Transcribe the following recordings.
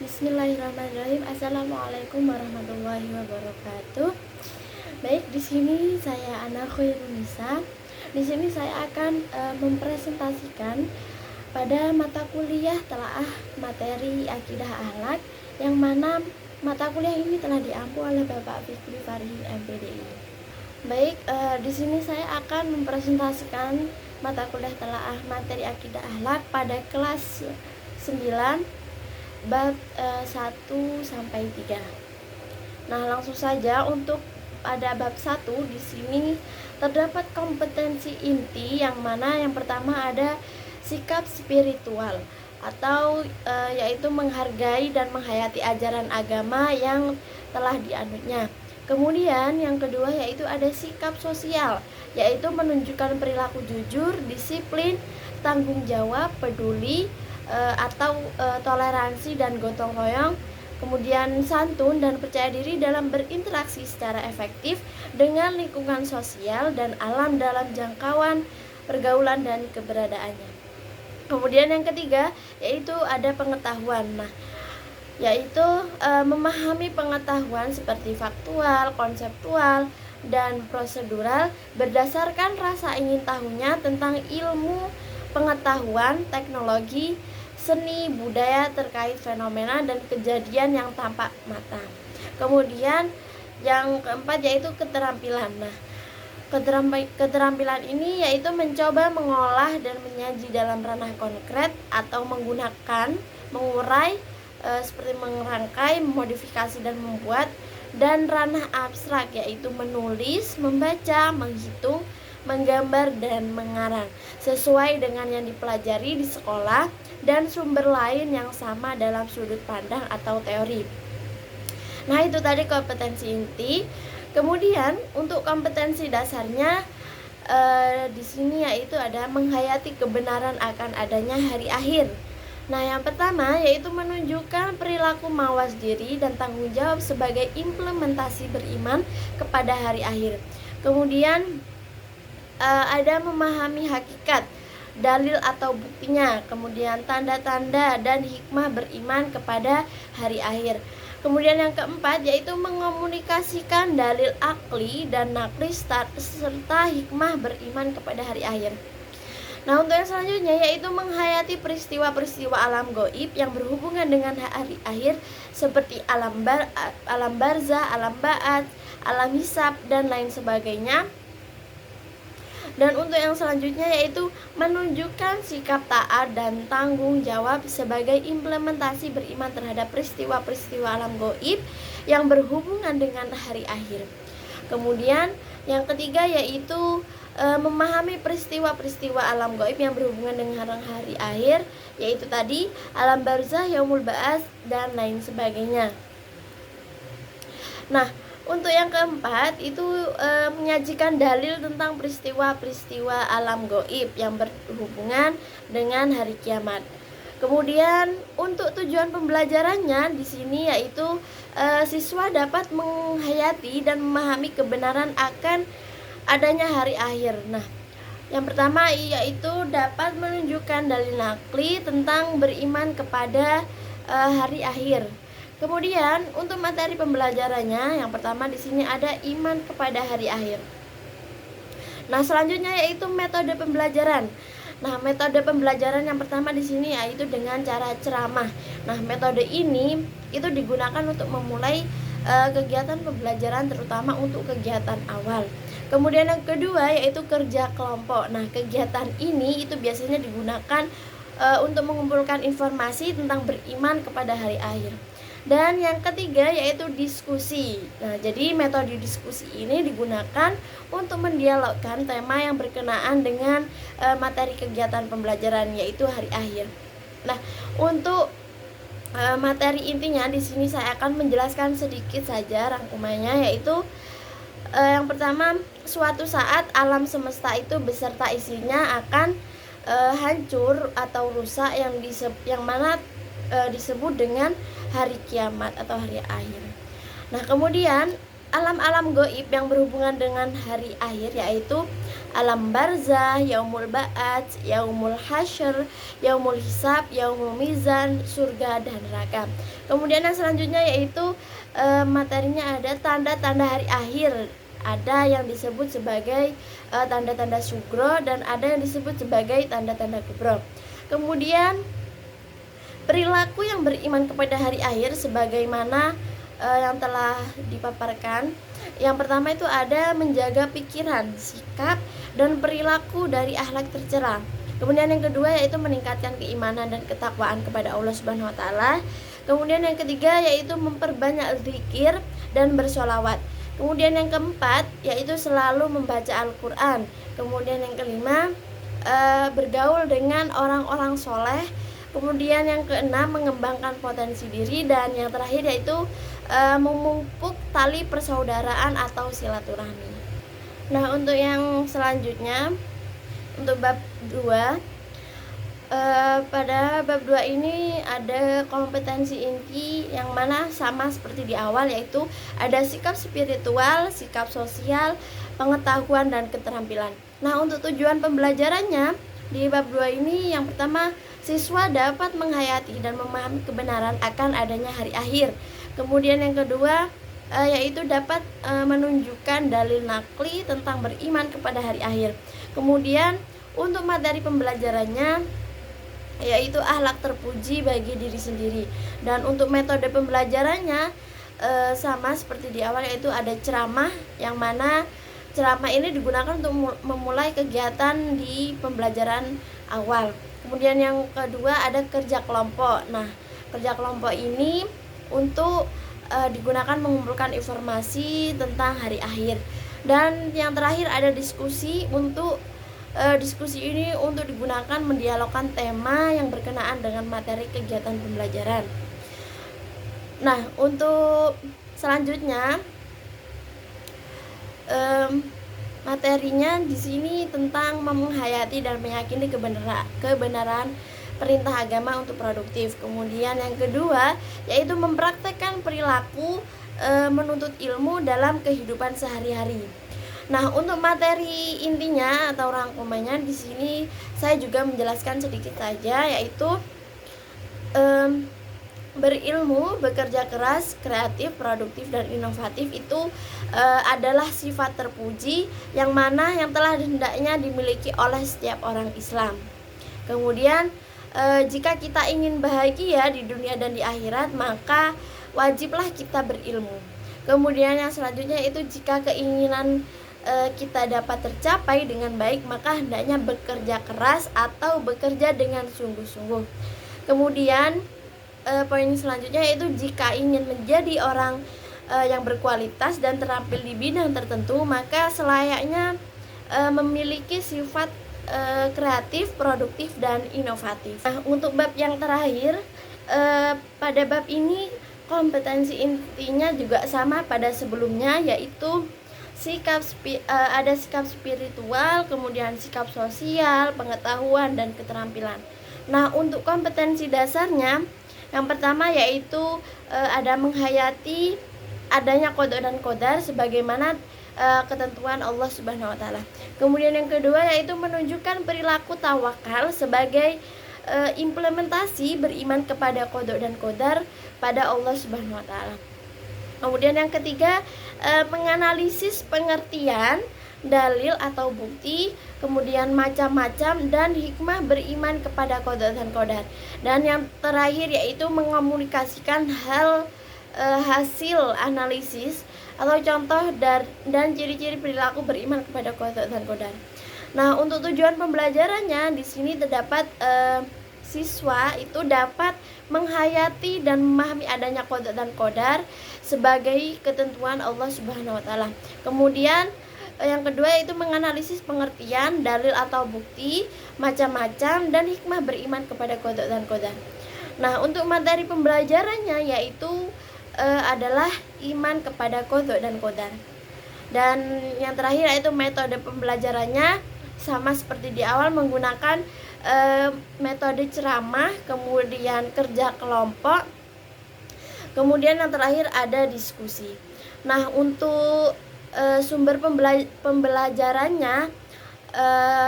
Bismillahirrahmanirrahim. Assalamualaikum warahmatullahi wabarakatuh. Baik, di sini saya Ana Khairunisa. Di sini saya akan mempresentasikan pada mata kuliah telaah materi akidah akhlak, yang mana mata kuliah ini telah diampu oleh Bapak Fikri Farihin MPDI. Baik, di sini saya akan mempresentasikan mata kuliah telaah materi akidah akhlak pada kelas 9 bab 1 sampai 3. Nah, langsung saja untuk pada bab 1 di sini terdapat kompetensi inti, yang mana yang pertama ada sikap spiritual atau yaitu menghargai dan menghayati ajaran agama yang telah dianutnya. Kemudian yang kedua yaitu ada sikap sosial, yaitu menunjukkan perilaku jujur, disiplin, tanggung jawab, peduli atau toleransi dan gotong royong, kemudian santun dan percaya diri dalam berinteraksi secara efektif dengan lingkungan sosial dan alam dalam jangkauan pergaulan dan keberadaannya. Kemudian yang ketiga yaitu ada pengetahuan, yaitu memahami pengetahuan seperti faktual, konseptual, dan prosedural berdasarkan rasa ingin tahunya tentang ilmu, pengetahuan, teknologi, seni, budaya terkait fenomena dan kejadian yang tampak mata. Kemudian yang keempat yaitu keterampilan. Keterampilan ini yaitu mencoba mengolah dan menyaji dalam ranah konkret atau menggunakan, mengurai, seperti merangkai, memodifikasi dan membuat, dan ranah abstrak yaitu menulis, membaca, menghitung, menggambar, dan mengarang sesuai dengan yang dipelajari di sekolah dan sumber lain yang sama dalam sudut pandang atau teori. Nah, itu tadi kompetensi inti. Kemudian untuk kompetensi dasarnya di sini yaitu ada menghayati kebenaran akan adanya hari akhir. Nah, yang pertama yaitu menunjukkan perilaku mawas diri dan tanggung jawab sebagai implementasi beriman kepada hari akhir. Kemudian ada memahami hakikat, dalil atau buktinya, kemudian tanda-tanda dan hikmah beriman kepada hari akhir. Kemudian yang keempat yaitu mengomunikasikan dalil akli dan nakli serta hikmah beriman kepada hari akhir. Nah, untuk yang selanjutnya yaitu menghayati peristiwa-peristiwa alam gaib yang berhubungan dengan hari akhir seperti alam barzah, alam ba'ats, alam hisab, dan lain sebagainya. Dan untuk yang selanjutnya yaitu menunjukkan sikap taat dan tanggung jawab sebagai implementasi beriman terhadap peristiwa-peristiwa alam gaib yang berhubungan dengan hari akhir. Kemudian yang ketiga yaitu memahami peristiwa-peristiwa alam gaib yang berhubungan dengan hari akhir, yaitu tadi alam barzah, yaumul ba'ats, dan lain sebagainya. Nah, untuk yang keempat itu menyajikan dalil tentang peristiwa-peristiwa alam gaib yang berhubungan dengan hari kiamat. Kemudian untuk tujuan pembelajarannya di sini yaitu siswa dapat menghayati dan memahami kebenaran akan adanya hari akhir. Nah, yang pertama yaitu dapat menunjukkan dalil nakli tentang beriman kepada hari akhir. Kemudian untuk materi pembelajarannya yang pertama di sini ada iman kepada hari akhir. Nah, selanjutnya yaitu metode pembelajaran. Nah, metode pembelajaran yang pertama di sini yaitu dengan cara ceramah. Nah, metode ini itu digunakan untuk memulai kegiatan pembelajaran, terutama untuk kegiatan awal. Kemudian yang kedua yaitu kerja kelompok. Nah, kegiatan ini itu biasanya digunakan untuk mengumpulkan informasi tentang beriman kepada hari akhir. Dan yang ketiga yaitu diskusi. Nah, jadi metode diskusi ini digunakan untuk mendialogkan tema yang berkenaan dengan materi kegiatan pembelajaran, yaitu hari akhir. Nah, untuk materi intinya di sini saya akan menjelaskan sedikit saja rangkumannya, yaitu yang pertama, suatu saat alam semesta itu beserta isinya akan hancur atau rusak, yang mana disebut dengan hari kiamat atau hari akhir. Nah, kemudian alam-alam goib yang berhubungan dengan hari akhir, yaitu alam barzah, yaumul ba'ats, yaumul hasyr, yaumul hisab, yaumul mizan, surga dan neraka. Kemudian yang selanjutnya yaitu materinya ada tanda-tanda hari akhir. Ada yang disebut sebagai tanda-tanda sugro dan ada yang disebut sebagai tanda-tanda kubro. Kemudian perilaku yang beriman kepada hari akhir sebagaimana yang telah dipaparkan. Yang pertama itu ada menjaga pikiran, sikap, dan perilaku dari akhlak tercela. Kemudian yang kedua yaitu meningkatkan keimanan dan ketakwaan kepada Allah Subhanahu wa taala. Kemudian yang ketiga yaitu memperbanyak zikir dan bersolawat. Kemudian yang keempat yaitu selalu membaca Al-Qur'an. Kemudian yang kelima bergaul dengan orang-orang soleh. Kemudian yang keenam mengembangkan potensi diri, dan yang terakhir yaitu memupuk tali persaudaraan atau silaturahmi. Nah, untuk yang selanjutnya untuk bab 2, pada bab 2 ini ada kompetensi inti yang mana sama seperti di awal, yaitu ada sikap spiritual, sikap sosial, pengetahuan dan keterampilan. Nah, untuk tujuan pembelajarannya di bab 2 ini yang pertama, siswa dapat menghayati dan memahami kebenaran akan adanya hari akhir. Kemudian yang kedua yaitu dapat menunjukkan dalil nakli tentang beriman kepada hari akhir. Kemudian untuk materi pembelajarannya yaitu akhlak terpuji bagi diri sendiri. Dan untuk metode pembelajarannya sama seperti di awal, yaitu ada ceramah, yang mana ceramah ini digunakan untuk memulai kegiatan di pembelajaran awal. Kemudian yang kedua ada kerja kelompok. Nah, kerja kelompok ini untuk digunakan mengumpulkan informasi tentang hari akhir. Dan yang terakhir ada diskusi. Untuk diskusi ini untuk digunakan mendialogkan tema yang berkenaan dengan materi kegiatan pembelajaran. Nah, untuk selanjutnya materinya di sini tentang menghayati dan meyakini kebenaran perintah agama untuk produktif. Kemudian yang kedua yaitu mempraktekkan perilaku menuntut ilmu dalam kehidupan sehari-hari. Nah, untuk materi intinya atau rangkumannya di sini saya juga menjelaskan sedikit saja, yaitu berilmu, bekerja keras, kreatif, produktif, dan inovatif itu adalah sifat terpuji yang mana yang telah hendaknya dimiliki oleh setiap orang Islam. Kemudian jika kita ingin bahagia di dunia dan di akhirat, maka wajiblah kita berilmu. Kemudian yang selanjutnya itu jika keinginan kita dapat tercapai dengan baik, maka hendaknya bekerja keras atau bekerja dengan sungguh-sungguh. Kemudian poin selanjutnya yaitu jika ingin menjadi orang yang berkualitas dan terampil di bidang tertentu, maka selayaknya memiliki sifat kreatif, produktif, dan inovatif. Nah, untuk bab yang terakhir, pada bab ini kompetensi intinya juga sama pada sebelumnya, yaitu ada sikap spiritual, kemudian sikap sosial, pengetahuan, dan keterampilan. Nah, untuk kompetensi dasarnya yang pertama yaitu ada menghayati adanya qada dan qadar sebagaimana ketentuan Allah Subhanahu wa taala. Kemudian yang kedua yaitu menunjukkan perilaku tawakal sebagai implementasi beriman kepada qada dan qadar pada Allah Subhanahu wa taala. Kemudian yang ketiga menganalisis pengertian dalil atau bukti, kemudian macam-macam, dan hikmah beriman kepada qada dan qadar. Dan yang terakhir yaitu mengomunikasikan hasil analisis atau contoh dan ciri-ciri perilaku beriman kepada qada dan qadar. Nah, untuk tujuan pembelajarannya di sini terdapat siswa itu dapat menghayati dan memahami adanya qada dan qadar sebagai ketentuan Allah Subhanahu wa taala. Kemudian yang kedua yaitu menganalisis pengertian, dalil atau bukti, macam-macam, dan hikmah beriman kepada qada dan qadar. Nah, untuk materi pembelajarannya yaitu adalah iman kepada qada dan qadar. Dan yang terakhir yaitu metode pembelajarannya sama seperti di awal, menggunakan metode ceramah, kemudian kerja kelompok, kemudian yang terakhir ada diskusi. Nah, untuk sumber pembelajarannya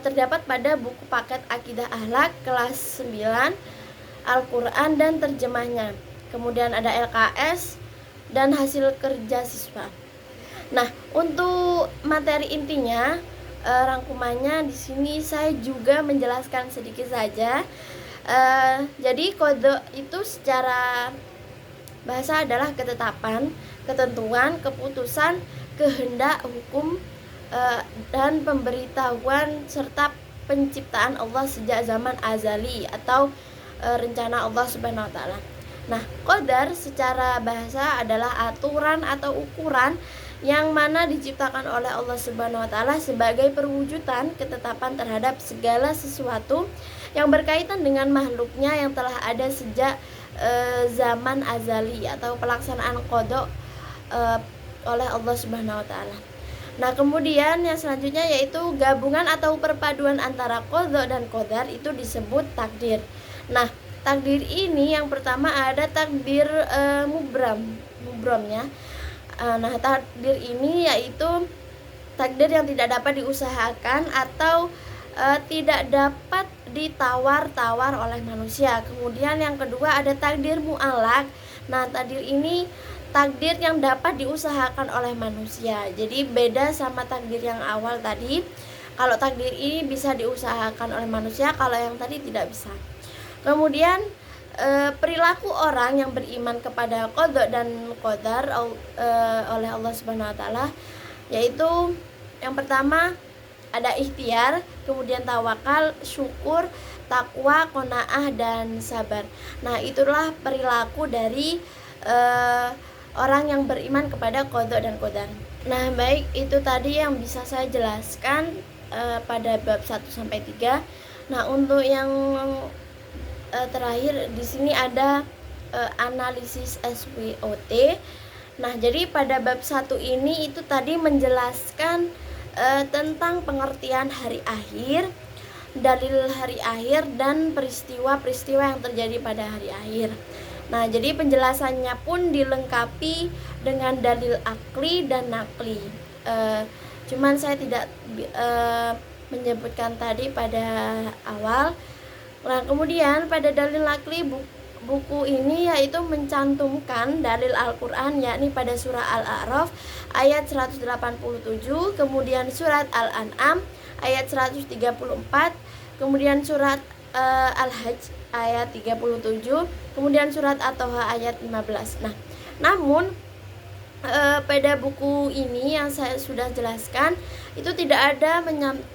terdapat pada buku paket Akidah Akhlak kelas 9, Al-Quran dan terjemahnya. Kemudian ada LKS dan hasil kerja siswa. Nah, untuk materi intinya, rangkumannya di sini saya juga menjelaskan sedikit saja. Jadi kode itu secara bahasa adalah ketetapan, ketentuan, keputusan, kehendak, hukum, dan pemberitahuan serta penciptaan Allah sejak zaman azali atau rencana Allah Subhanahu wa taala. Nah, qadar secara bahasa adalah aturan atau ukuran yang mana diciptakan oleh Allah Subhanahu wa taala sebagai perwujudan ketetapan terhadap segala sesuatu yang berkaitan dengan makhluknya yang telah ada sejak zaman azali atau pelaksanaan qada oleh Allah Subhanahu wa taala. Nah, kemudian yang selanjutnya yaitu gabungan atau perpaduan antara qada dan qadar itu disebut takdir. Nah, takdir ini yang pertama ada takdir mubramnya. Nah, takdir ini yaitu takdir yang tidak dapat diusahakan atau tidak dapat ditawar-tawar oleh manusia. Kemudian yang kedua ada takdir mu'allaq. Nah, takdir ini takdir yang dapat diusahakan oleh manusia. Jadi beda sama takdir yang awal tadi. Kalau takdir ini bisa diusahakan oleh manusia, kalau yang tadi tidak bisa. Kemudian perilaku orang yang beriman kepada qada dan qadar oleh Allah Subhanahu wa taala yaitu yang pertama ada ikhtiar, kemudian tawakal, syukur, takwa, qanaah dan sabar. Nah, itulah perilaku dari orang yang beriman kepada qada dan qadar. Nah, baik, itu tadi yang bisa saya jelaskan pada bab 1 sampai 3. Nah, untuk yang terakhir di sini ada analisis SWOT. Nah, jadi pada bab 1 ini itu tadi menjelaskan tentang pengertian hari akhir, dalil hari akhir dan peristiwa-peristiwa yang terjadi pada hari akhir. Nah, jadi penjelasannya pun dilengkapi dengan dalil akli dan nakli. Cuman saya tidak menyebutkan tadi pada awal. Nah, kemudian pada dalil akli buku ini yaitu mencantumkan dalil Al-Quran yakni pada surah Al-A'raf ayat 187, kemudian surat Al-An'am ayat 134, kemudian surat Al-Hajj ayat 37, kemudian surat At-Taha ayat 15. Nah, namun pada buku ini yang saya sudah jelaskan itu tidak ada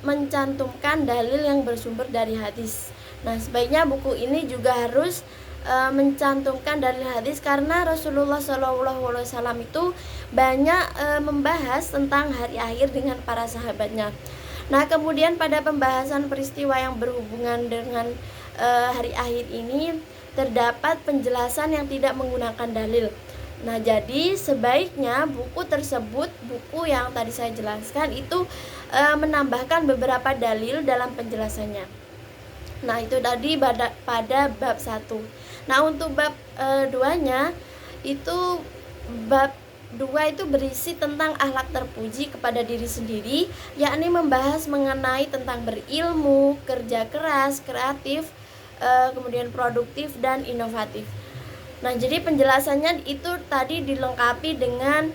mencantumkan dalil yang bersumber dari hadis. Nah, sebaiknya buku ini juga harus mencantumkan dalil hadis karena Rasulullah SAW itu banyak membahas tentang hari akhir dengan para sahabatnya. Nah, kemudian pada pembahasan peristiwa yang berhubungan dengan hari akhir ini terdapat penjelasan yang tidak menggunakan dalil. Nah, jadi sebaiknya buku tersebut, buku yang tadi saya jelaskan itu menambahkan beberapa dalil dalam penjelasannya. Nah, itu tadi pada bab 1. Nah, untuk bab 2-nya itu bab 2 itu berisi tentang akhlak terpuji kepada diri sendiri, yakni membahas mengenai tentang berilmu, kerja keras, kreatif, kemudian produktif dan inovatif. Nah, jadi penjelasannya itu tadi dilengkapi dengan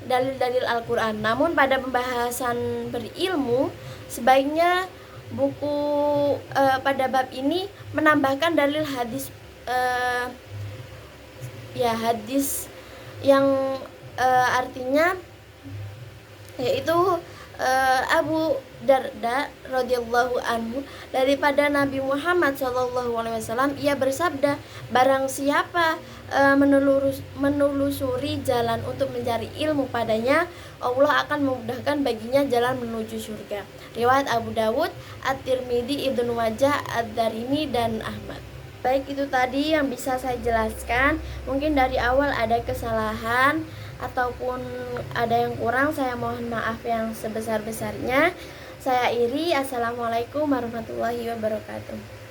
dalil-dalil Al-Quran. Namun pada pembahasan berilmu sebaiknya buku pada bab ini menambahkan dalil hadis hadis yang artinya yaitu Abu Darda radhiyallahu anhu daripada Nabi Muhammad SAW, ia bersabda, barang siapa menelusuri jalan untuk mencari ilmu padanya, Allah akan memudahkan baginya jalan menuju surga. Riwayat Abu Dawud, At-Tirmidzi, Ibnu Majah, Ad-Darimi dan Ahmad. Baik, itu tadi yang bisa saya jelaskan. Mungkin dari awal ada kesalahan ataupun ada yang kurang, saya mohon maaf yang sebesar-besarnya. Saya Iri. Assalamualaikum warahmatullahi wabarakatuh.